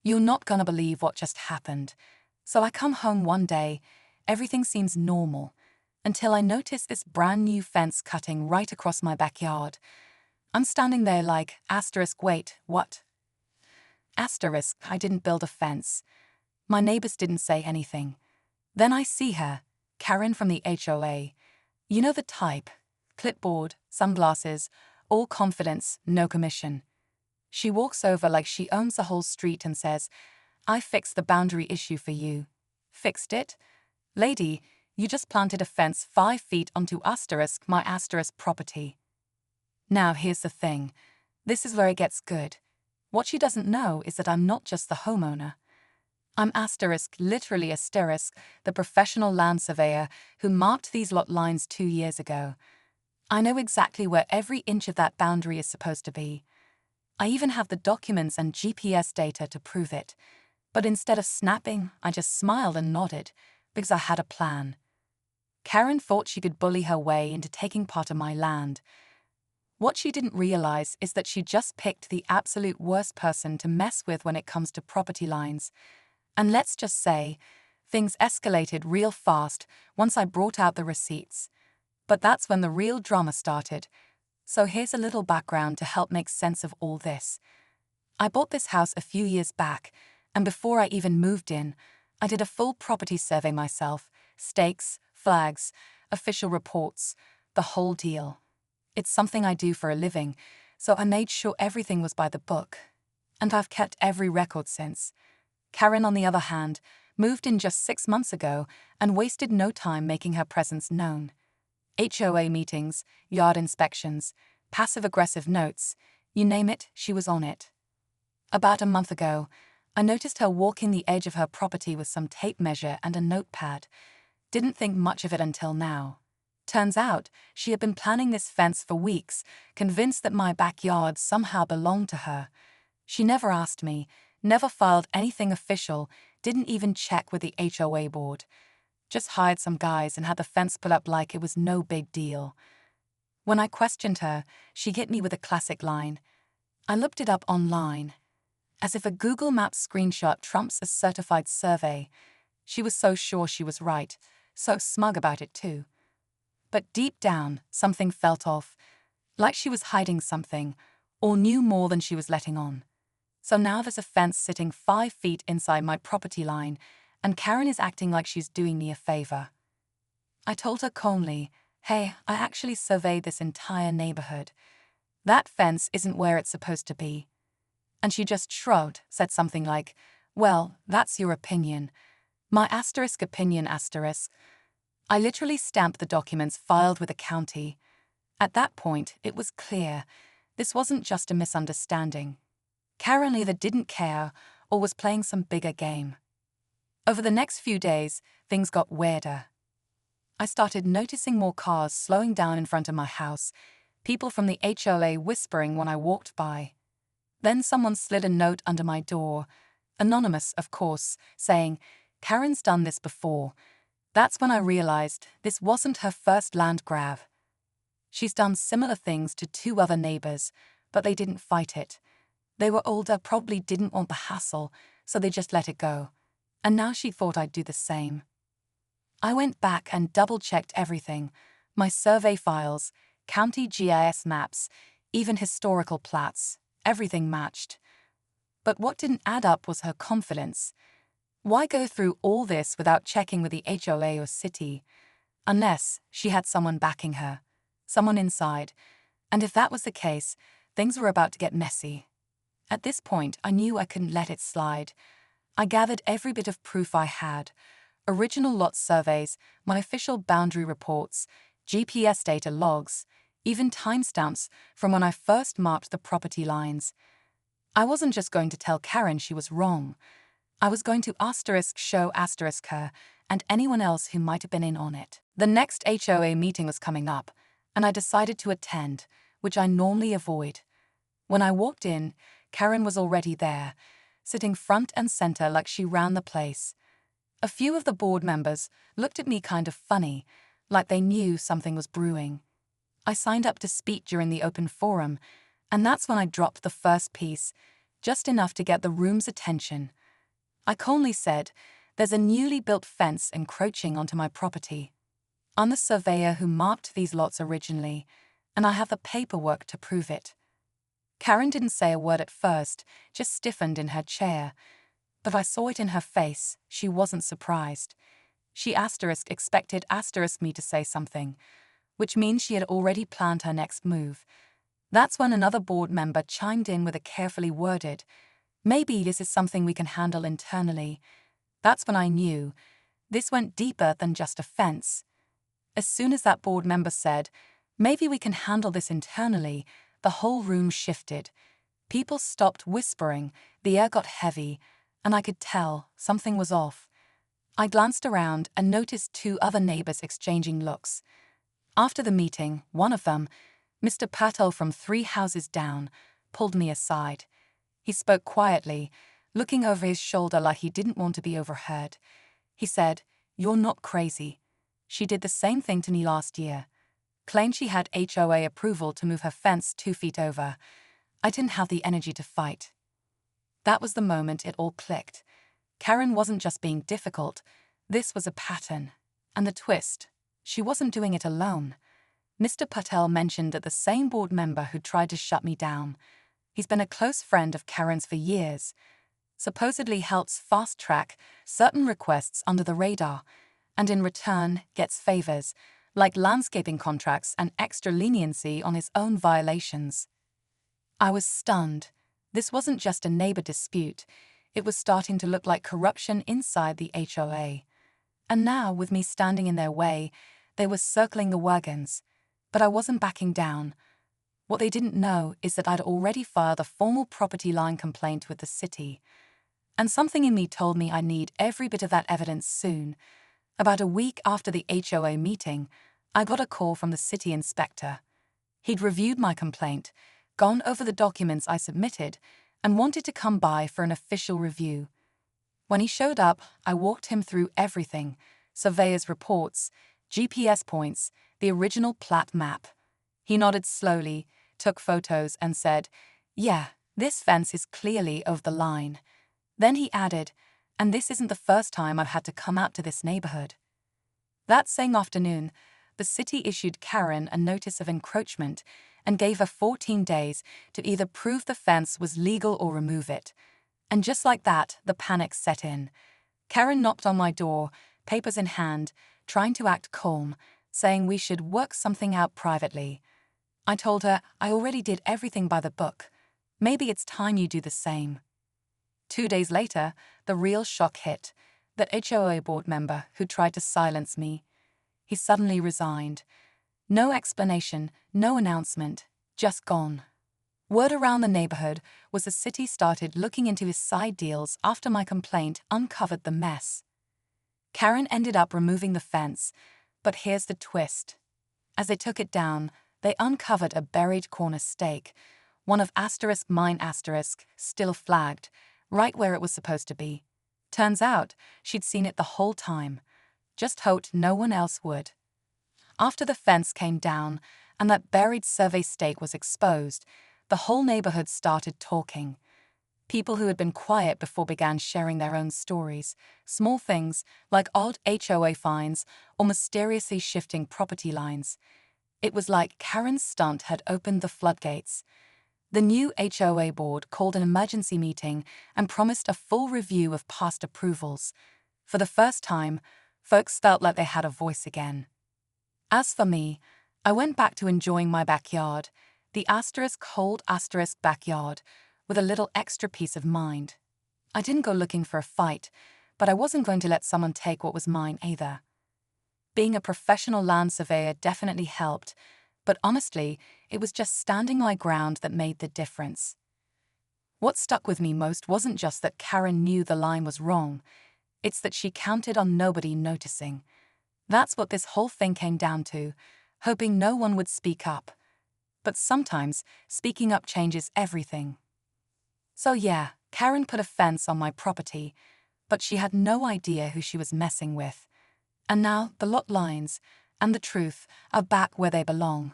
You're not gonna believe what just happened. So I come home one day, everything seems normal, until I notice this brand new fence cutting right across my backyard. I'm standing there like, wait, what? I didn't build a fence. My neighbors didn't say anything. Then I see her, Karen from the HOA. You know the type. Clipboard, sunglasses, all confidence, no commission. She walks over like she owns the whole street and says, "I fixed the boundary issue for you." Fixed it? Lady, you just planted a fence 5 feet onto my property. Now here's the thing. This is where it gets good. What she doesn't know is that I'm not just the homeowner. I'm literally the professional land surveyor who marked these lot lines 2 years ago. I know exactly where every inch of that boundary is supposed to be. I even have the documents and GPS data to prove it. But instead of snapping, I just smiled and nodded, because I had a plan. Karen thought she could bully her way into taking part of my land. What she didn't realize is that she just picked the absolute worst person to mess with when it comes to property lines. And let's just say, things escalated real fast once I brought out the receipts. But that's when the real drama started. So here's a little background to help make sense of all this. I bought this house a few years back, and before I even moved in, I did a full property survey myself, stakes, flags, official reports, the whole deal. It's something I do for a living, so I made sure everything was by the book. And I've kept every record since. Karen, on the other hand, moved in just 6 months ago and wasted no time making her presence known. HOA meetings, yard inspections, passive-aggressive notes, you name it, she was on it. About a month ago, I noticed her walking the edge of her property with some tape measure and a notepad. Didn't think much of it until now. Turns out, she had been planning this fence for weeks, convinced that my backyard somehow belonged to her. She never asked me, never filed anything official, didn't even check with the HOA board. Just hired some guys and had the fence put up like it was no big deal. When I questioned her, she hit me with a classic line. I looked it up online. As if a Google Maps screenshot trumps a certified survey. She was so sure she was right, so smug about it too. But deep down, something felt off, like she was hiding something, or knew more than she was letting on. So now there's a fence sitting 5 feet inside my property line, and Karen is acting like she's doing me a favor. I told her calmly, "Hey, I actually surveyed this entire neighborhood. That fence isn't where it's supposed to be." And she just shrugged, said something like, "Well, that's your opinion. My opinion. I literally stamped the documents filed with the county. At that point, it was clear. This wasn't just a misunderstanding. Karen either didn't care or was playing some bigger game. Over the next few days, things got weirder. I started noticing more cars slowing down in front of my house, people from the HOA whispering when I walked by. Then someone slid a note under my door, anonymous, of course, saying, "Karen's done this before." That's when I realized this wasn't her first land grab. She's done similar things to 2 other neighbors, but they didn't fight it. They were older, probably didn't want the hassle, so they just let it go. And now she thought I'd do the same. I went back and double-checked everything, my survey files, county GIS maps, even historical plats, everything matched. But what didn't add up was her confidence. Why go through all this without checking with the HOA or city? Unless she had someone backing her, someone inside. And if that was the case, things were about to get messy. At this point, I knew I couldn't let it slide. I gathered every bit of proof I had. Original lot surveys, my official boundary reports, GPS data logs, even timestamps from when I first marked the property lines. I wasn't just going to tell Karen she was wrong. I was going to show her and anyone else who might have been in on it. The next HOA meeting was coming up, and I decided to attend, which I normally avoid. When I walked in, Karen was already there, sitting front and center like she ran the place. A few of the board members looked at me kind of funny, like they knew something was brewing. I signed up to speak during the open forum, and that's when I dropped the first piece, just enough to get the room's attention. I calmly said, "There's a newly built fence encroaching onto my property. I'm the surveyor who marked these lots originally, and I have the paperwork to prove it." Karen didn't say a word at first, just stiffened in her chair. But I saw it in her face. She wasn't surprised. She expected me to say something, which means she had already planned her next move. That's when another board member chimed in with a carefully worded, "Maybe this is something we can handle internally." That's when I knew this went deeper than just a fence. As soon as that board member said, "Maybe we can handle this internally," the whole room shifted. People stopped whispering, the air got heavy, and I could tell something was off. I glanced around and noticed two other neighbors exchanging looks. After the meeting, one of them, Mr. Patel from 3 houses down, pulled me aside. He spoke quietly, looking over his shoulder like he didn't want to be overheard. He said, "You're not crazy. She did the same thing to me last year. Claimed she had HOA approval to move her fence 2 feet over. I didn't have the energy to fight." That was the moment it all clicked. Karen wasn't just being difficult. This was a pattern. And the twist, she wasn't doing it alone. Mr. Patel mentioned that the same board member who tried to shut me down. He's been a close friend of Karen's for years. Supposedly helps fast-track certain requests under the radar, and in return gets favors, like landscaping contracts and extra leniency on his own violations. I was stunned. This wasn't just a neighbor dispute. It was starting to look like corruption inside the HOA. And now, with me standing in their way, they were circling the wagons. But I wasn't backing down. What they didn't know is that I'd already filed a formal property line complaint with the city. And something in me told me I need every bit of that evidence soon. About a week after the HOA meeting, I got a call from the city inspector. He'd reviewed my complaint, gone over the documents I submitted, and wanted to come by for an official review. When he showed up, I walked him through everything: surveyor's reports, GPS points, the original plat map. He nodded slowly, took photos, and said, "Yeah, this fence is clearly over the line." Then he added, "And this isn't the first time I've had to come out to this neighborhood." That same afternoon, the city issued Karen a notice of encroachment and gave her 14 days to either prove the fence was legal or remove it. And just like that, the panic set in. Karen knocked on my door, papers in hand, trying to act calm, saying we should work something out privately. I told her I already did everything by the book. Maybe it's time you do the same. 2 days later, the real shock hit. That HOA board member who tried to silence me. He suddenly resigned. No explanation, no announcement, just gone. Word around the neighborhood was the city started looking into his side deals after my complaint uncovered the mess. Karen ended up removing the fence, but here's the twist. As they took it down, they uncovered a buried corner stake, one of mine still flagged, right where it was supposed to be. Turns out, she'd seen it the whole time. Just hoped no one else would. After the fence came down and that buried survey stake was exposed, the whole neighborhood started talking. People who had been quiet before began sharing their own stories, small things like odd HOA fines or mysteriously shifting property lines. It was like Karen's stunt had opened the floodgates. The new HOA board called an emergency meeting and promised a full review of past approvals. For the first time, folks felt like they had a voice again. As for me, I went back to enjoying my backyard, the cold backyard, with a little extra peace of mind. I didn't go looking for a fight, but I wasn't going to let someone take what was mine either. Being a professional land surveyor definitely helped, but honestly, it was just standing my ground that made the difference. What stuck with me most wasn't just that Karen knew the line was wrong, it's that she counted on nobody noticing. That's what this whole thing came down to, hoping no one would speak up. But sometimes, speaking up changes everything. So yeah, Karen put a fence on my property, but she had no idea who she was messing with. And now the lot lines and the truth are back where they belong.